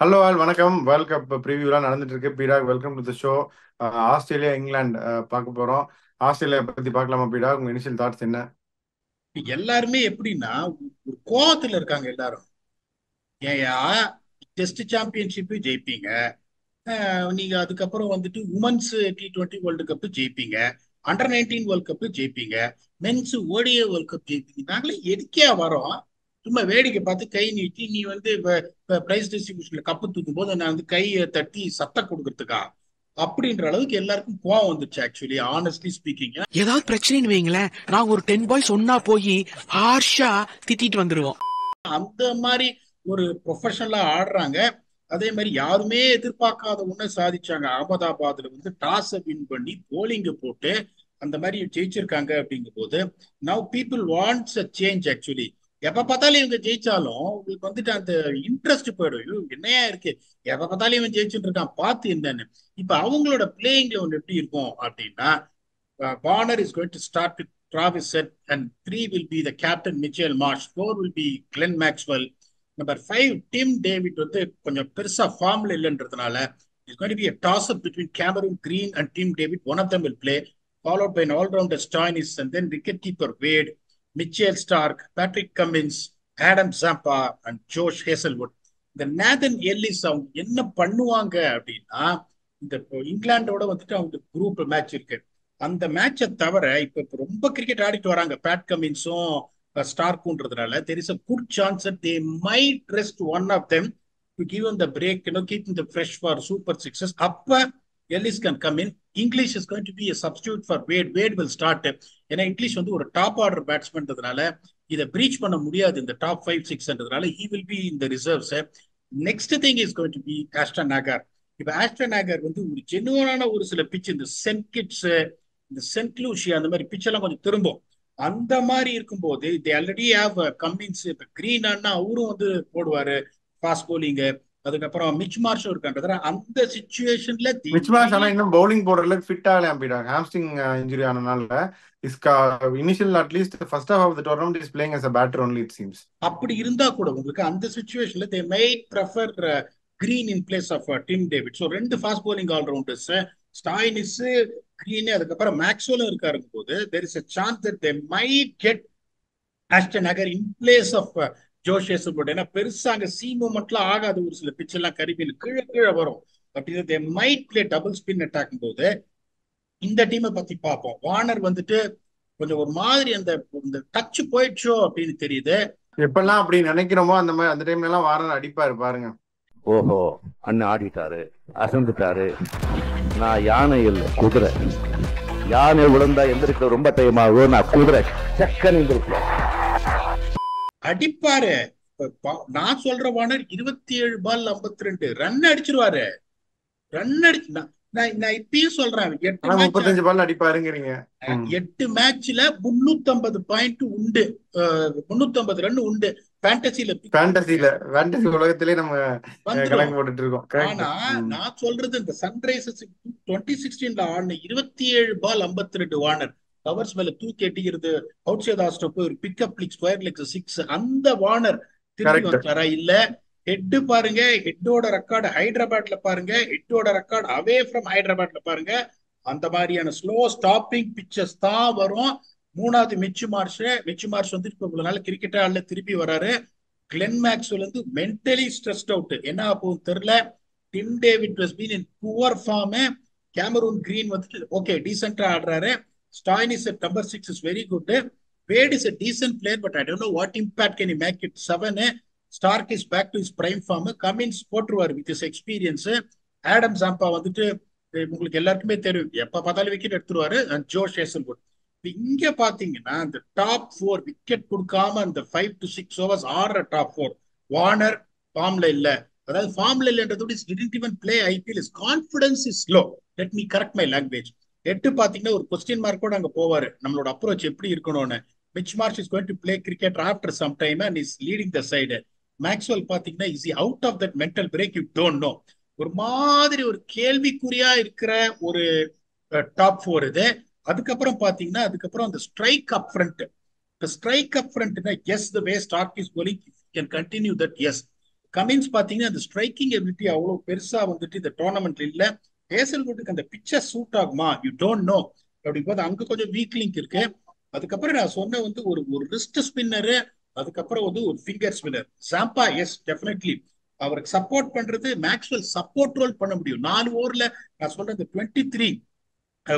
Hello all வணக்கம். World cup ப்ரிவியூலாம் நடந்துட்டு இருக்கு. பீடாக் welcome to the show. Australia England பார்க்க போறோம். ஆஸ்திரேலியா பத்தி பார்க்கலாமா பீடாக்? உங்க இனிஷியல் தாட்ஸ் என்ன? எல்லாருமே எப்படின்னா ஒரு கோவத்துல இருக்காங்க எல்லாரும். ஏயா, டெஸ்ட் சாம்பியன்ஷிப் ஜெயிப்பீங்க. நீங்க அதுக்கப்புறம் வந்துட்டு உமன்ஸ் T20 வேர்ல்டு கப் ஜெயிப்பீங்க. அண்டர் 19 வேர்ல்ட் கப் ஜெயிப்பீங்க. மென்ஸ் ஓடிஏ வேர்ல்ட் கப் ஜெயிப்பீங்க. நாங்களே எதுக்கே வரோம்? சும்மா வேடிக்கை பார்த்து கை நீட்டி நீ வந்து பிரைஸ் டிஸ்ட்ரிபியூஷன்ல கப்பு தூக்கும் போது நான் வந்து கையை தட்டி சத்தம் கொடுக்கறதுக்கா? அப்படின்ற அளவுக்கு எல்லாருக்கும் கோவம் வந்துச்சு. ஆக்சுவலி ஆனஸ்ட்லி ஸ்பீக்கிங், ஏதாவது பிரச்சனைன்னு வைங்களேன், நான் ஒரு 10 பாய்ஸ் ஒன்னா போய் ஹார்ஷா திட்டிட்டு வந்துருவோம். அந்த மாதிரி ஒரு ப்ரொஃபஷனலா ஆடுறாங்க. அதே மாதிரி யாருமே எதிர்பார்க்காத ஒண்ணு சாதிச்சாங்க. அகமதாபாத்ல வந்து டாஸை வின் பண்ணி போலிங்க போட்டு அந்த மாதிரி ஜெயிச்சிருக்காங்க. அப்படிங்கும் போது now people wants a change. Actually எப்ப பார்த்தாலும் இவங்க ஜெயிச்சாலும் உங்களுக்கு வந்துட்டு அந்த இன்ட்ரெஸ்ட் போயிடும். ஐயோ, என்னையா இருக்கு, எப்ப பார்த்தாலும் இவன் ஜெயிச்சுட்டு இருக்கான், பார்த்து என்னன்னு. இப்ப அவங்களோட பிளேயிங்ல ஒன்று எப்படி இருக்கும் அப்படின்னா, Warner is going to start with Travis Head, and three will be the captain Mitchell Marsh. Four will be Glenn Maxwell. Number five, Tim David வந்து கொஞ்சம் பெருசா ஃபார்ம்ல இல்லைன்றதுனால it's going to be a toss up between Cameron Green and Tim David. One of them will play, followed by an all-rounder Stoinis, and then wicketkeeper Wade, Mitchell Stark, Patrick Cummins, Adam Zampa, and Josh Hazelwood. இந்த Nathan Ellis அவங்க என்ன பண்ணுவாங்க அப்படின்னா, இந்த இங்கிலாண்டோட வந்துட்டு அவங்க group match இருக்கு. அந்த மேட்சை தவிர இப்ப ரொம்ப கிரிக்கெட் ஆடிட்டு வராங்க பேட் கமின்ஸும் ஸ்டார்க்குன்றதுனால there is a good chance that they might rest one of them to give them the break, keep them fresh for super sixes. அப்ப Ellis can come in. Inglis is going to be a substitute for Wade. Wade will start. ஏன்னா Inglis வந்து ஒரு top order பேட்ஸ்மேன்றதுனால இதை breach பண்ண முடியாது இந்த top 5-6ன்றதுனால he will be in the reserves. Next thing is going to be Ashton Agar. இப்ப Ashton நாகர் வந்து ஒரு ஜெனுவனான ஒரு சில பிச், இந்த சென்ட் கிட்ஸ், இந்த சென்ட் லூசியா, அந்த மாதிரி பிச் எல்லாம் கொஞ்சம் திரும்பும். அந்த மாதிரி இருக்கும்போது தே ஆல்ரெடி ஹேவ் கம்மின்ஸ். இப்ப கிரீன் அண்ணா அவரும் வந்து போடுவாரு ஃபாஸ்ட் போலிங். அதுக்கப்புறம் மிச் மார்ஷும் இருக்கான்றதுல அந்த சுச்சுவேஷன்ல தி மிச் மார்ஷ் ஆனா இன்னும் பவுலிங் போடுறதுக்கு ஃபிட் ஆகலையா பீடாக்? ஹாம்ஸ்ட்ரிங் இன்ஜுரி ஆனனால இஸ்கா initial at least first half of the tournament is playing as a batter only it seems. அப்படி இருந்தா கூட உங்களுக்கு அந்த சுச்சுவேஷன்ல they may prefer Green in place of Tim David. So ரெண்டு fast bowling allrounders, Stoinis, Green, அதுக்கப்புறம் மேக்ஸ்வெலும் இருக்காருங்க போது there is a chance that they might get Ashton Agar in place of Josh Hazlewood. ஏன்னா பெருசா அங்க சி மூவ்மெண்ட்லாம் ஆகாது. ஒரு சில பிச் எல்லாம் கரிபியில் கீழே கீழே வரும். அப்படின்னு they might play double spin attack போது இந்த டீமை பத்தி பார்ப்போம். வார்னர் வந்துட்டு கொஞ்சம் ஒரு மாதிரி அந்த டச் போயிடுச்சோ அப்படின்னு தெரியுது. எப்பெல்லாம் அப்படி நினைக்கிறோமோ அந்த மாதிரி அந்த டைம்ல எல்லாம் வாரன் அடிப்பாரு பாருங்க. ஓஹோ, அண்ணன் ஆடிட்டாரு, அசந்துட்டாரு. நான் யானை இல்லை, குதிரை. யானை விழுந்தா எந்திரிக்க ரொம்ப டைம் ஆகும். நான் குதிரை, சக்கன் எந்திரிப்பேன். அடிப்பாரு. நான் சொல்ற வார்னர் 27 பால் 52 ரன் அடிச்சிருவாரு. ரன் அடிச்சு நான் இப்பயும் சொல்றேன், ஆனா 35 பால் அடிப்பாருங்கிறீங்க. 8 மேட்ச்ல 350 பாயிண்ட் உண்டு, 350 ரன் உண்டு. ஃபேண்டசில ஃபேண்டசி உலகத்திலே நம்ம வந்துடும். கணக்கு போட்டுட்டு இருக்கோம். ஆனா நான் சொல்றது இந்த சன்ரைசர்ஸ் 2016 ஆடின 27 பால் 52 வார்னர் கவர்ஸ் மேல தூக்கி அடிக்கிறது, அவுட் சைட் ஆஸ்ட் போய் ஒரு பிக்கப் லீக் ஸ்கொயர் லெக் 6, அந்த வார்னர் திருப்பி வந்தாரா? இல்ல ஹெட் பாருங்க, ஹெட்டோட ரெக்கார்டு ஹைதராபாத்ல பாருங்க, ஹெட்டோட ரெக்கார்டு அவே ஃப்ரம் ஹைதராபாத்ல பாருங்க. அந்த மாதிரியான ஸ்லோ ஸ்டாப்பிங் பிச்சஸ் தான் வரும். மூணாவது மிச்சு மார்ஷ் வந்து இப்ப இவ்வளவு நாள் கிரிக்கெட் ஆடல, திருப்பி வராரு. கிளென் மேக்ஸ்வெல் வந்து மென்டலி ஸ்ட்ரெஸ்ட் அவுட், என்ன ஆகும் தெரியல. Tim David was been in poor form. Cameron Green வந்துட்டு ஓகே டீசென்டா ஆடுறாரு. Stoinis at number 6 is very good. Wade is a decent player, but I don't know what impact can he make it 7. Stark is back to his prime form. Cummins போட்டுருவார் with his experience. Adam Zampa வந்துட்டு உங்களுக்கு எல்லாருக்குமே தெரியும், எப்ப பார்த்தாலும் wicket எடுத்துருவாரு. And Josh Hazlewood. இங்க பாத்தீங்கன்னா இந்த டாப் 4 விக்கெட் கொடுக்காம அந்த 5 to 6 ஓவர்ஸ் ஆடுற டாப் 4 வார்னர் ஃபார்ம்ல இல்ல. அதாவது ஃபார்ம்ல இல்லைன்றது didn't even play IPL. his confidence is low. let me correct my language. பாத்தீங்கன்னா ஒரு கொஸ்டின் மார்க்கோட அங்க போவாரு, நம்மளோட அப்ரோச் எப்படி இருக்கணும்னு. Mitch Marsh is going to play cricket after some time and is leading the side. Maxwell பாத்தீங்கன்னா is out of that mental break, you don't know. ஒரு மாதிரி ஒரு கேள்விக்குறியா இருக்கிற ஒரு டாப் 4 இது. அதுக்கப்புறம் பாத்தீங்கன்னா அதுக்கப்புறம் அந்த strike up front. The strike up front, yes, the way Stark is bowling, can continue that, yes. Cummins பாத்தீங்கன்னா அந்த ஸ்ட்ரைக்கிங் எபிலிட்டி அவ்வளவு பெருசா வந்துட்டு இந்த டோர்னமெண்ட்ல இல்ல. ஹேசல்வுட்டுக்கு அந்த பிக்சர் சூட் ஆகுமா, யூ டோன்ட் நோ. அப்படிங்கும்போது அங்க கொஞ்சம் வீக் லிங்க் இருக்கு. அதுக்கப்புறம் நான் சொன்ன வந்து ஒரு ஒரு ரிஸ்ட் ஸ்பின்னரு, அதுக்கப்புறம் வந்து ஒரு finger spinner Zampa. Yes definitely அவருக்கு சப்போர்ட் பண்றது மேக்ஸ்வெல் சப்போர்ட் ரோல் பண்ண முடியும். 4 ஓவர்ல நான் சொல்றேன் இந்த 23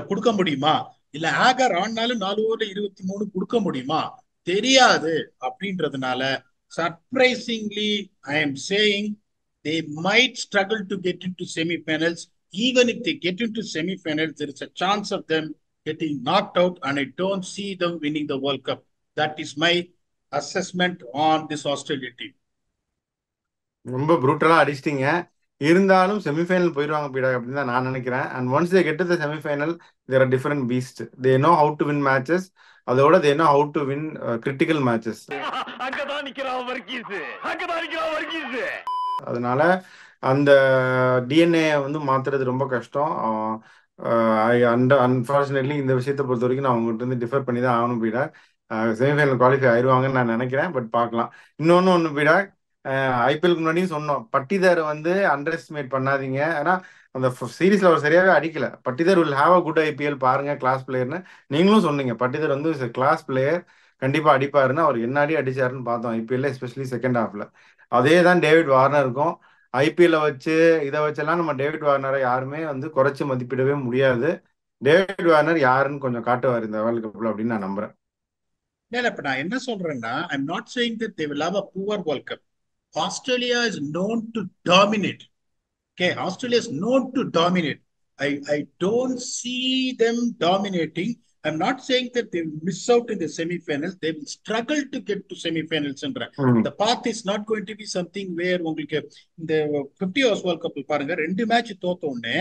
கொடுக்க முடியுமா, இல்ல ஆகர் ஆனாலும் 4 ஓவர்ல 23 கொடுக்க முடியுமா தெரியாது. அப்படின்றதுனால surprisingly I am saying they might struggle to get into semi-finals. Even if they get into semi-finals, there is a chance of them getting knocked out, and I don't see them winning the World Cup. That is my assessment on this Australia team. ரொம்ப ப்ரூட்டலா அடிச்சிட்டீங்க. இருந்தாலும் semi-final போயிடுவாங்க பீடா அப்படின்னு தான் நான் நினைக்கிறேன். And once they get to the semifinal there are different beast. They know how to win matches. அதோட they know how to win critical matches. அதனால அந்த டிஎன்ஏ வந்து மாத்துறது ரொம்ப கஷ்டம். அன்பார்ச்சுனேட்லி இந்த விஷயத்தை பொறுத்த வரைக்கும் நான் உங்கள்கிட்ட இருந்து டிஃபர் பண்ணி தான் ஆகணும் பீடா. செமிஃபைனல் குவாலிஃபை ஆயிடுவாங்கன்னு நான் நினைக்கிறேன். பட் பார்க்கலாம். ஒன்று பீடா, ஐபிஎல்க்கு முன்னாடியும் சொன்னோம், பட்டிதார் வந்து அண்டர் எஸ்டிமேட் பண்ணாதீங்க. ஏன்னா அந்த சீரீஸ்ல அவர் சரியாவே அடிக்கல. Patidar will have a good IPL, பாருங்க கிளாஸ் பிளேயர்னு நீங்களும் சொன்னீங்க. பட்டிதார் வந்து கிளாஸ் பிளேயர், கண்டிப்பா அடிப்பாருன்னு. அவர் என்ன அடிச்சாருன்னு பார்த்தோம் ஐபிஎல்ல, எஸ்பெஷலி செகண்ட் ஹாஃப்ல. அதே தான் டேவிட் வார்னருக்கும். ஐபிஎல்ல வச்சு இதை வச்செல்லாம் நம்ம டேவிட் வார்னரை யாருமே வந்து குறைச்சு மதிப்பிடவே முடியாது. டேவிட் வார்னர் யாருன்னு கொஞ்சம் காட்டுவார் இந்த வேர்ல்டு கப்ல அப்படின்னு நான் நம்புறேன். இல்ல இப்ப நான் என்ன சொல்றேன்னா, I am not saying that they will have a poor world cup. Australia is known to dominate. Okay, Australia is known to dominate. I don't see them dominating. I'm not saying that they will miss out in the semi-finals. They will struggle to get to semi-finals. The path is not going to be something where உங்களுக்கு இந்த 50 hours World Cup பாருங்க, 2 match தோத்த உடனே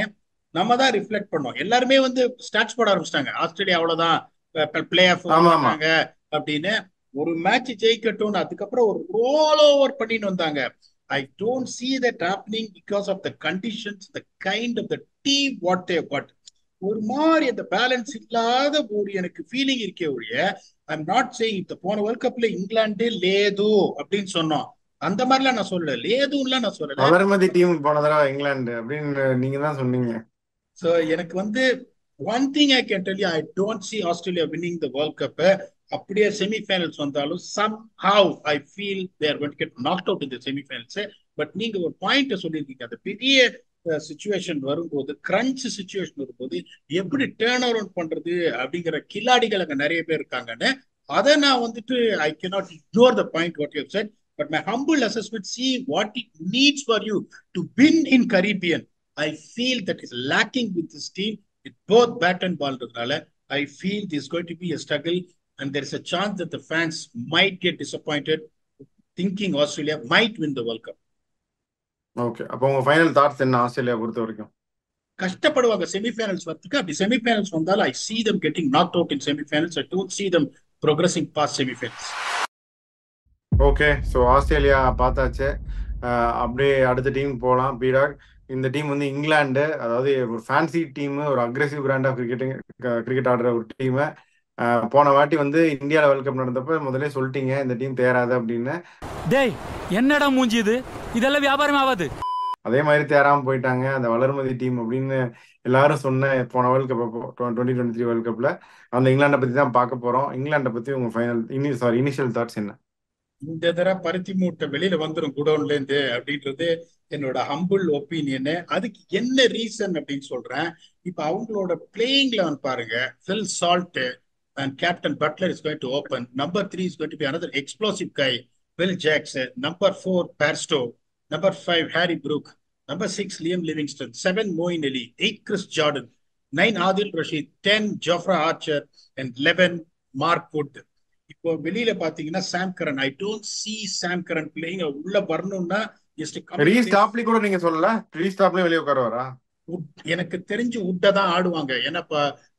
நம்ம தான் reflect பண்ணோம். எல்லாருமே வந்து ஸ்டாட்ஸ் போட ஆரம்பிச்சிட்டாங்க, ஆஸ்திரேலியா அவ்வளவுதான் பிளே ஆஃப் வந்தாங்க அப்படின்னு. ஒரு மேட்ச் ஜெயிக்கட்டும், அதுக்கப்புறம் ஒரு ரோல் ஓவர் பண்ணின்னு வந்தாங்க. I don't see that happening because of the conditions, the kind of the team what they got. ஒரு மாதிரி அந்த பேலன்ஸ் இல்லாத ஒரு எனக்கு ஃபீலிங் இருக்கே ஒழிய, ஐ எம் நாட் சேயிங் இந்த போன வேர்ல்ட் கப்ல இங்கிலாந்து லேது அப்படின்னு சொன்னோம், அந்த மாதிரிலாம் நான் சொல்லல. லேதுலாம் நான் சொல்லல. வளர்மதி டீம் போன தடவை இங்கிலாந்து அப்படின்னு நீங்க தான் சொன்னீங்க. சோ எனக்கு வந்து one thing I can tell you, I don't see Australia winning the World Cup. அப்படியே செமிஃபைனல்ஸ் வந்தாலும் somehow I feel they are going to get knocked out in the semi-finals. But நீங்க ஒரு பாயிண்ட் சொல்லியிருக்கீங்க, அந்த பெரிய situation வரும்போது, crunch situation வரும்போது எப்படி டேர்ன் அரவுண்ட் பண்றது அப்படிங்கிற கில்லாடிகள் அங்க நிறைய பேர் இருக்காங்கன்னு. அதை நான் வந்துட்டு I cannot ignore the point what you have said, but my humble assessment, see what it needs for you to win in Caribbean. I feel that is lacking with this team with both bat and ball. I feel this is going to be a struggle, and there is a chance that the fans might get disappointed thinking Australia might win the World Cup. Okay, அப்போ உங்க final thoughts என்ன Australia பொறுத்த வரைக்கும்? கஷ்டப்படுவாங்க semi-finals வரதுக்கு. அப்படி semi-finals வந்தாலும் I see them getting knocked out in semi-finals. I don't see them progressing past semi-finals. Okay, so Australia பார்த்தாச்சு. அப்படியே அடுத்த டீம் போகலாம். பீடாக், இந்த டீம் வந்து இங்கிலாந்து, அதாவது ஒரு ஃபேன்சி டீம், ஒரு அக்ரெசிவ் பிராண்ட் ஆஃப் கிரிக்கெட் ஆடுற ஒரு டீமு. போன வாட்டி வந்து இந்தியாவில் வேர்ல்ட் கப் நடந்தப்ப முதலே சொல்லிட்டீங்க இந்த டீம் தேராது அப்படின்னு. டேய் என்னடா மூஞ்சி இது, இதெல்லாம் வியாபாரம் ஆகாது. அதே மாதிரி தேராம போயிட்டாங்க அந்த வளர்மதி டீம் அப்படின்னு எல்லாரும் சொன்ன போன வேர்ல்ட் கப் 2023 வேர்ல்ட் கப்ல. அந்த இங்கிலாண்டை பத்தி தான் பார்க்க போறோம். இங்கிலாண்டை பத்தி உங்க இனிஷியல் தாட்ஸ் என்ன? இந்த தடவை பருத்தி மூட்டை வெளியில வந்துடும் குடோன்ல இருந்து அப்படின்றது என்னோட ஹம்பிள் ஒப்பீனியன். அதுக்கு என்ன ரீசன் அப்படின்னு சொல்றேன். இப்ப அவங்களோட பிளேயிங் லெவன் பாருங்க. Phil Salt and Captain Butler is going to open. Number 3 is going to be another explosive guy, Will Jacks. Number 4, Bairstow. Number 5, Harry Brook. Number 6, Liam Livingstone. 7, Moeen Ali. 8, Chris Jordan. 9, Adil Rashid. 10, Jofra Archer. And 11, Mark Wood. இப்போ வெளியில பாத்தீங்கன்னா Sam Curran, I don't see Sam Curran playing. உள்ள வரணும்னா ரீஸ்டாப்லி கூட நீங்க சொல்லல, ரீஸ்டாப்லயும் வெளியே உட்காருவாரா? எனக்கு தெரிஞ்சு உட்டை தான் ஆடுவாங்க. ஏன்னா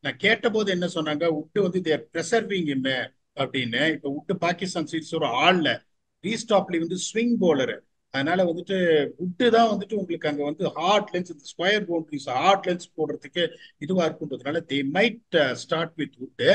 நான் கேட்ட போது என்ன சொன்னாங்க, உட்டு வந்து தேர் ப்ரெசர்விங் இம் அப்படின்னு. இப்ப உட்டு பாகிஸ்தான் சீட்ஸ் ஒரு ஆள்ல. ரீஸ்டாப்லி வந்து ஸ்விங் போலரு. அதனால வந்துட்டு வுட்டு தான் வந்துட்டு உங்களுக்கு அங்க வந்து ஹார்ட் லென்ஸ், இந்த ஸ்கொயர் பவுண்டரிஸ் ஹார்ட் லென்ஸ் போடுறதுக்கு இதுவா இருக்குன்றதுனால they might start with Wood.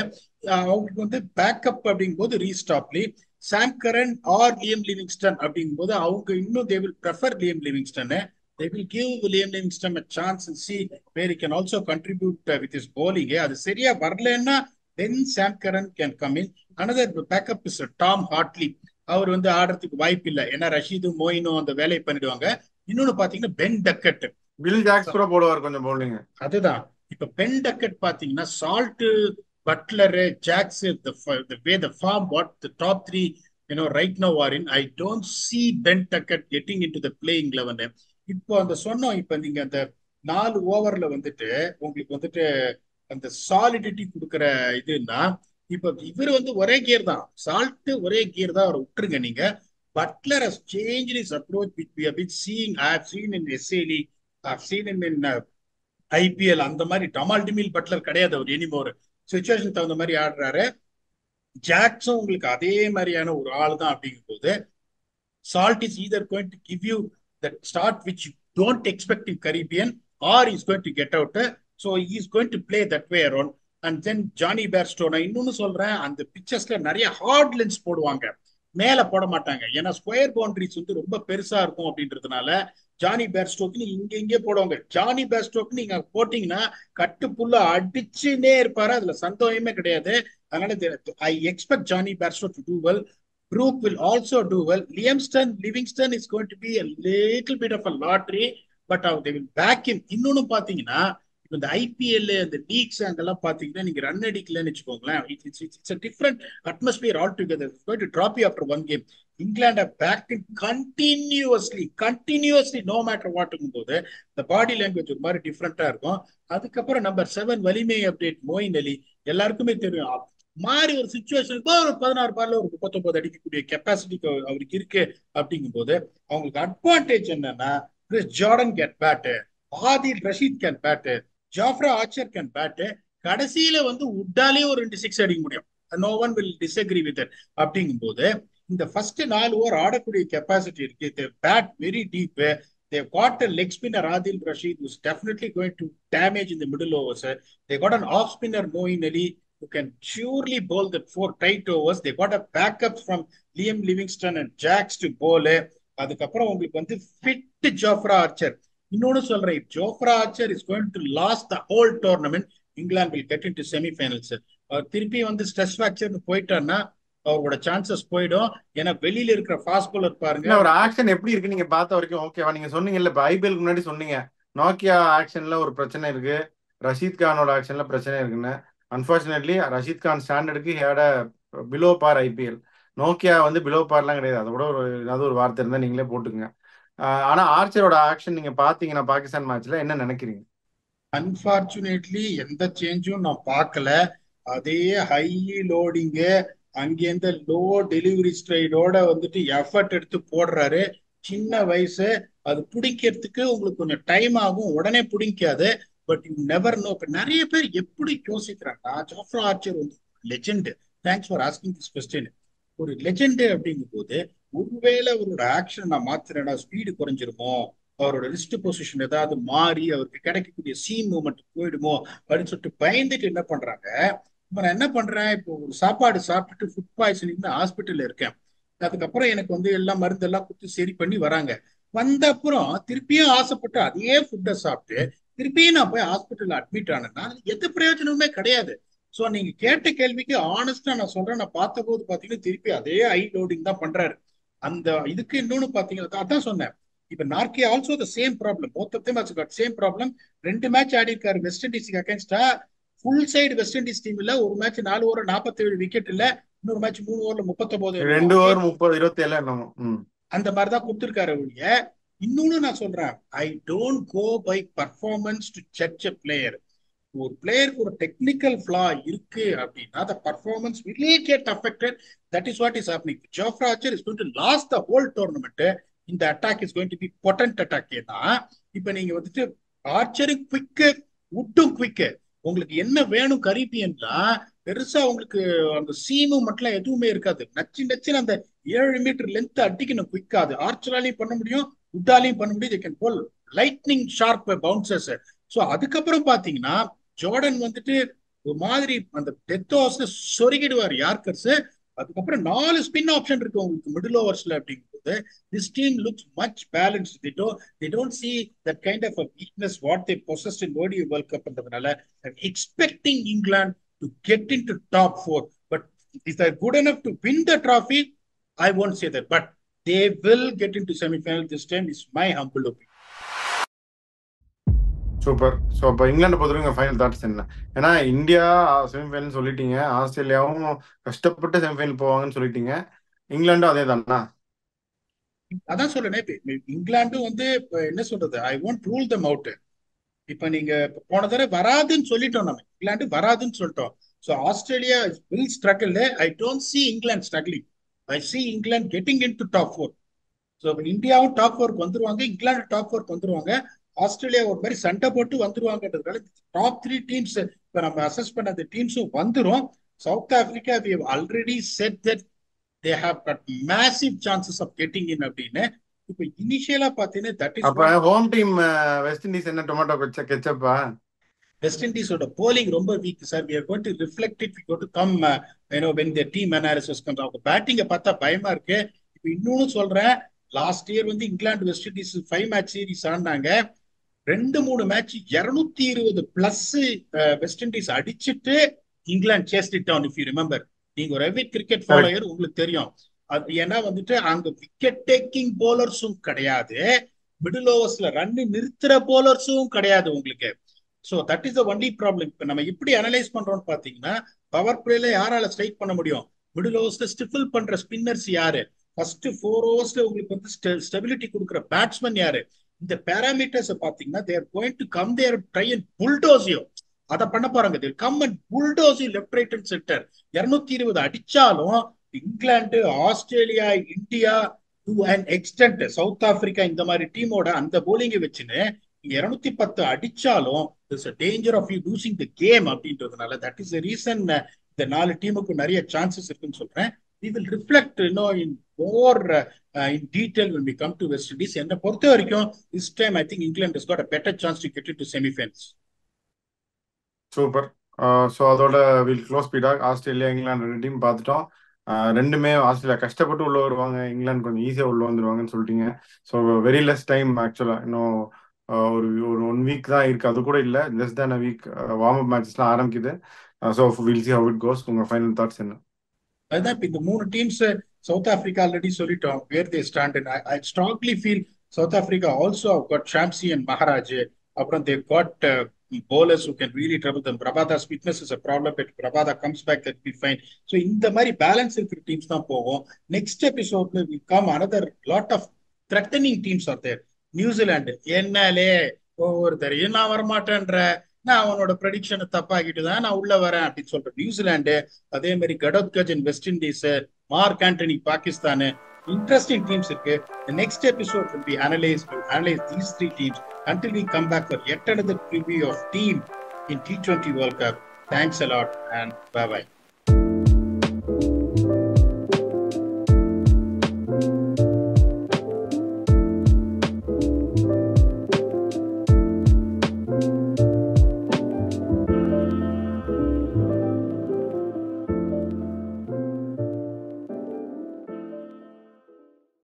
அவங்களுக்கு வந்து பேக்கப் அப்படிங்கும்போது Reece Topley, Sam Curran or Liam Livingstone அப்படிங்கும்போது அவங்க இன்னும் they will prefer Liam Livingstone. They will give Liam Livingstone a chance and see where he can also contribute with his bowling. அது சரியா வரலன்னா then Sam Curran can come in. Another backup is Tom Hartley. அவர் வந்து ஆடுறதுக்கு வாய்ப்பு இல்லை, ஏன்னா ரஷீதும் மோயினும் அந்த வேலையை பண்ணிடுவாங்க. இன்னொன்னு பாத்தீங்கன்னா பென் டக்கட், பில் ஜாக்ஸ் கூட போடுவார் கொஞ்சம் பவுலிங். அதுதான் இப்ப பென் டக்கட் பாத்தீங்கன்னா Salt, Butler, Jacks, the way the form what the top three right now are in, I don't see Ben Duckett getting into the playing 11. இப்போ அந்த சொன்னோம், இப்ப நீங்க அந்த 4 ஓவர்ல வந்துட்டு உங்களுக்கு வந்துட்டு அந்த சாலிடிட்டி கொடுக்குற இதுன்னா, இப்ப இவர் வந்து ஒரே கியர் தான், சால்ட் ஒரே கியர் தான், அவரை விட்டுருங்க நீங்க. Butler has changed his approach which we have been seeing. I have seen in SA League, I have seen him in IPL. அந்த மாதிரி டமால் டிமில் பட்லர் கிடையாது அவர், இனிமோர் சிச்சுவேஷன் தகுந்த மாதிரி ஆடுறாரு. ஜாக்ஸும் உங்களுக்கு அதே மாதிரியான ஒரு ஆள் தான். அப்படிங்கும் போது salt is either going to give you that start which you don't expect in Caribbean, or he's going to get out. So he's going to play that way around. And then Johnny Bairstow, நான் இன்னொன்னு சொல்றேன், அந்த பிக்சர்ஸ்ல நிறைய heart lens போடுவாங்க, மேல போட மாட்டாங்க, ஏன்னா ஸ்கொயர் பவுண்டரிஸ் வந்து ரொம்ப பெருசா இருக்கும் அப்படின்றதுனால. ஜானி பேர்ஸ்டோக்கு நீங்க இங்கே போடுவாங்க. ஜானி பேர்ஸ்டோக்கு நீங்க போட்டீங்கன்னா கட்டு புல்ல அடிச்சுனே இருப்பாரு, அதுல சந்தோஷமே கிடையாது. அதனால I expect Jonny Bairstow to do well. Brooke will also do well. Livingston is going to be a little bit of a lottery, but they will back him. இன்னொன்னு பாத்தீங்கன்னா இந்த IPL அந்த லீக்ஸ் அங்கெல்லாம் பாத்தீங்கன்னா நீங்க ரன் அடிக்கலன்னு வச்சுக்கோங்களேன், it's a different atmosphere altogether. It's going to drop you after one game. England have backed him continuously no matter what போது the body language ஒரு மாதிரி டிஃப்ரெண்டா இருக்கும். அதுக்கப்புறம் நம்பர் 7 வலிமை அப்டேட் மொயின் அலி, எல்லாருக்குமே தெரியும் மாறி ஒரு சுச்சுவேஷனுக்கு ஒரு 16 பால்ல ஒரு 39 அடிக்கக்கூடிய கெப்பாசிட்டி அவருக்கு இருக்கு. அப்படிங்கும் போது அவங்களுக்கு அட்வான்டேஜ் என்னன்னா, Chris Jordan can bat, Adil Rashid can bat, Jofra Archer can bat, கடைசியில வந்து உட்டாலே ஒரு 2 6 அடிக்க முடியும். No one will disagree with it. அப்படிங்கும் போது இந்த ஃபர்ஸ்ட் 4 ஓவர் ஆடக்கூடிய கெப்பாசிட்டி இருக்கு. They bat very deep. They've got a leg spinner Adil Rashid who's definitely going to damage in the middle overs. They got an off spinner Moeen Ali who can surely bowl the 4 tight overs. They got a backup from Liam Livingstone and Jacks to bowl. அதுக்கப்புறம் உங்களுக்கு வந்து fit Jofra Archer. இன்னொன்னு சொல்றேன், if Jofra Archer is going to last the whole tournament, England will get into semi-finals. திருப்பி வந்து stress ஃபிராக்சர்னு போயிட்டான்னா அவரோட chances போயிடும். ஏன்னா வெளியில இருக்கிற ஃபாஸ்ட் பவுலர் பாருங்க, ஒரு ஆக்ஷன் எப்படி இருக்கு நீங்க பார்த்த வரைக்கும் ஓகேவா? நீங்க சொன்னீங்கல்ல இப்ப ஐபிஎல்க்கு முன்னாடி சொன்னீங்க நோக்கியா ஆக்ஷன்ல ஒரு பிரச்சனை இருக்கு, ரஷீத் கானோட ஆக்ஷன்ல பிரச்சனை இருக்குன்னு. அன்பார்ச்சுனேட்லி ரஷீத் கான் ஸ்டாண்டர்டுக்கு ஹேட பிலோ பார் ஐபிஎல். நோக்கியா வந்து பிலோ பார்லாம் கிடையாது. அதோட ஏதாவது ஒரு வார்த்தை இருந்தா நீங்களே போட்டுங்க. ஆனா ஆர்ச்சரோட ஆக்ஷன் நீங்க பாத்தீங்கன்னா பாகிஸ்தான் மேட்ச்ல என்ன நினைக்கிறீங்க? அன்பார்ச்சுனேட்லி எந்த சேஞ்சும் நான் பார்க்கல. அதே ஹை லோடிங்கு, அங்கேருந்து லோ டெலிவரி ஸ்ட்ரைடோட வந்துட்டு எஃபர்ட் எடுத்து போடுறாரு. சின்ன வயசு, அது பிடிக்கிறதுக்கு உங்களுக்கு கொஞ்சம் டைம் ஆகும், உடனே பிடிக்காது. But you never know. இப்ப நிறைய பேர் எப்படி யோசிக்கிறாங்கன்னா, ஜாஃப்ரா ஆர்ச்சர் வந்து legend. Thanks for asking this question. ஒரு லெஜெண்ட் அப்படிங்கும் போது ஒருவேளை அவரோட ஆக்ஷன் நான் மாத்திரேன்னா ஸ்பீடு குறைஞ்சிருமோ, அவரோட ரிஸ்ட் பொசிஷன் ஏதாவது மாறி அவருக்கு கிடைக்கக்கூடிய சீம் மூவ்மெண்ட் போயிடுமோ அப்படின்னு சொல்லிட்டு பயந்துட்டு என்ன பண்றாங்க. இப்ப நான் என்ன பண்றேன், இப்போ ஒரு சாப்பாடு சாப்பிட்டுட்டு ஃபுட் பாய்சனிங்னு ஹாஸ்பிட்டல்ல இருக்கேன். அதுக்கப்புறம் எனக்கு வந்து எல்லாம் மருந்தெல்லாம் கொடுத்து சரி பண்ணி வராங்க. வந்த அப்புறம் திருப்பியும் ஆசைப்பட்டு அதே ஃபுட்டை சாப்பிட்டு திருப்பியும் நான் போய் ஹாஸ்பிட்டல்ல அட்மிட் ஆனேன்னா எந்த பிரயோஜனமுமே கிடையாது. ஸோ நீங்க கேட்ட கேள்விக்கு ஆனஸ்டா நான் சொல்றேன், நான் பார்த்த போது பாத்தீங்கன்னா திருப்பி அதே ஹை லோடிங் தான் பண்றாரு. அந்த இதுக்கு இன்னொன்னு பாத்தீங்கன்னா அதான் சொன்னேன், இப்ப Nortje also the same problem. Both of them has got same problem. 2 match ஆடி இருக்காரு வெஸ்ட் இண்டீஸ்க்கு அகைன்ஸ்டா. Full side West Indies team இல்ல, ஒரு மேட்ச் 4 ஓவர் 47 விக்கெட் இல்ல, இன்னொரு மேட்ச் 3 ஓவர்ல 39, 2 ஓவர் 30 27 என்னமோ அந்த மாதிரிதான் கொடுத்திருக்காரு ஒழிய. இன்னொன்னு நான் சொல்றேன், I don't go by performance to judge a player. ஒரு பிளேயருக்கு ஒரு டெக்னிக்கல் ஃபிளா இருக்கு அப்படின்னா the performance will get affected. That is what is happening. Jofra Archer is going to last the whole tournament. இந்த attack is going to be potent attack. ஏன்னா இப்ப நீங்க வந்துட்டு ஆர்ச்சரும் குவிக்கு, உட்டும் குவிக்கு. உங்களுக்கு என்ன வேணும் கரீபியன்ல பெருசா உங்களுக்கு அந்த சீமு மட்டும் எதுவுமே இருக்காது. நச்சு நச்சுன்னு அந்த 7 மீட்டர் லென்த் அடிக்கணும் குயிக்கா. அது ஆர்ச்சராலையும் பண்ண முடியும், உட்டாலையும் பண்ண முடியும். they can pull lightning sharp bouncers. So அதுக்கப்புறம் பாத்தீங்கன்னா ஜோர்டன் வந்துட்டு ஒரு மாதிரி அந்த டெத் ஓவர்ஸ்ல சொருகிடுவார் யார்கர்ஸ். அதுக்கப்புறம் 4 ஸ்பின் ஆப்ஷன் இருக்கு உங்களுக்கு மிடில் ஓவர்ஸ்ல. அப்படிங்கும்போது this team looks much balanced. They don't see that kind of a weakness what they possessed in ODI World Cup. I'm expecting England to get into top 4, but is that good enough to win the trophy? I won't say that, but they will get into semi-final this time is my humble opinion. Super. So அப்போ இங்கிலாண்டை பொறுத்தவரைக்கும் final thoughts என்ன? ஏன்னா India semi-final சொல்லிட்டீங்க, ஆஸ்திரேலியாவும் கஷ்டப்பட்டு semi-final போவாங்கன்னு சொல்லிட்டீங்க, இங்கிலாண்டும் அதே தானா? அதான் சொல்றேன், இங்கிலாண்டும் வந்து என்ன சொல்றது, I won't rule them out. இப்ப நீங்க போன தடவை வராதுன்னு சொல்லிட்டோம், நம்ம இங்கிலாந்து வராதுன்னு சொல்லிட்டோம். So Australia will struggle. I don't C England struggling. I C England getting in to top 4. So இந்தியாவும் டாப் 4க்கு வந்துருவாங்க, இங்கிலாந்து டாப் 4க்கு வந்துருவாங்க, ஆஸ்திரேலியா ஒரு மாதிரி சண்டை போட்டு வந்துருவாங்கன்றதுனால டாப் 3 டீம்ஸ் இப்ப நம்ம அசஸ் பண்ண அந்த டீம்ஸும் வந்துரும். South Africa we have already said that they have got massive chances of getting in அப்படின்னு. இப்ப இனிஷியலா பாத்தீங்கன்னா that is அப்ப ஹோம் டீம் வெஸ்ட் இண்டீஸ் என்ன டொமேட்டோ கெச்சப்பா? வெஸ்ட் இண்டீஸோட போலிங் ரொம்ப week sir. we are going to reflect it. we going to come when the team analysis comes out. பேட்டிங்க பார்த்தா பயமா இருக்கு. இப்ப இன்னொன்னு சொல்றேன், லாஸ்ட் இயர் வந்து England West Indies 5 match series ஆனாங்க. 2-3 மேட்ச் 220 பிளஸ் வெஸ்ட் இண்டீஸ் அடிச்சுட்டு England chased it down. If you remember, நீங்க ஒரு எவிட் கிரிக்கெட் ஃபாலோயர் உங்களுக்கு தெரியும் அது. ஏன்னா வந்துட்டு அங்க விக்கெட் டேக்கிங் போலர்ஸும் கிடையாது, மிடில் ஓவர்ஸ்ல ரன் நிறுத்துற போலர்ஸும் கிடையாது உங்களுக்கு. So that is the only problem. இப்ப நம்ம எப்படி அனலைஸ் பண்றோம்னு பாத்தீங்கன்னா, பவர் பிளேல யாரால ஸ்ட்ரைக் பண்ண முடியும், மிடில் ஓவர்ஸ்ல ஸ்டிஃபில் பண்ற ஸ்பின்னர்ஸ் யாரு, ஃபர்ஸ்ட் 4 ஓவர்ஸ்ல உங்களுக்கு வந்து ஸ்டெபிலிட்டி கொடுக்குற பேட்ஸ்மேன் யாரு, இந்த பேராமீட்டர்ஸ் பாத்தீங்கன்னா they are going to come there and try and bulldoze you. அத பண்ண போறாங்க. they come and bulldoze you left right and center. 220 அடிச்சாலும் England, Australia, India, to an extent south Africa இந்த மாதிரி டீமோட அந்த போலிங்கை வச்சுன்னு 210 அடிச்சாலும் there's a danger of you losing the game அப்படின்றதுனால that is the reason இந்த 4 டீமுக்கு நிறைய சான்சஸ் இருக்குன்னு சொல்றேன். We will reflect in more in detail when we come to West Indies. என்ன பொறுத்த வரைக்கும் this time I think England has got a better chance to get into semi-finals. Super. So அதோட will close ஸ்பீடாக Australia England 2 team பார்த்துட்டோம். ரெண்டுமே Australia கஷ்டப்பட்டு உள்ள வருவாங்க, இங்கிலாந்து கொஞ்சம் ஈஸியாக உள்ள வந்துருவாங்கன்னு சொல்லிட்டீங்க. ஸோ வெரி லெஸ் டைம் ஆக்சுவலாக, இன்னும் ஒரு 1 வீக் தான் இருக்கு, அது கூட இல்லை, less than a week. Warm up மேட்சஸ்லாம் ஆரம்பிக்குது. So we'll see how it goes. உங்கள் ஃபைனல் தாட்ஸ் என்ன? அதுதான் இப்ப இந்த 3 டீம்ஸ் சவுத் ஆப்பிரிக்கா ஆல்ரெடி சொல்லிட்டோம் where they stand. I strongly feel South Africa also got Shamsi and Maharaj. அப்புறம் they got bowlers who can really trouble them. Prabhada's fitness is a problem, but Prabhada comes back, that will be fine. So இந்த மாதிரி balance இருக்கிற teams தான் போகும். Next எபிசோட்ல will come another lot of threatening teams are there. New Zealand என்னாலே ஒவ்வொருத்தரையும் நான் வரமாட்டேன்ற, நான் அவனோட ப்ரெடிக்ஷனை தப்பாக்கிட்டு தான் நான் உள்ள வரேன் அப்படின்னு சொல்றேன் நியூசிலாந்து. அதே மாதிரி Ghatotkacha West Indies, Mark Antony Pakistan, interesting teams இருக்கு. The next episode will be analyze these 3 teams until we come back for yet another preview of team in T20 World Cup. Thanks a lot and bye bye.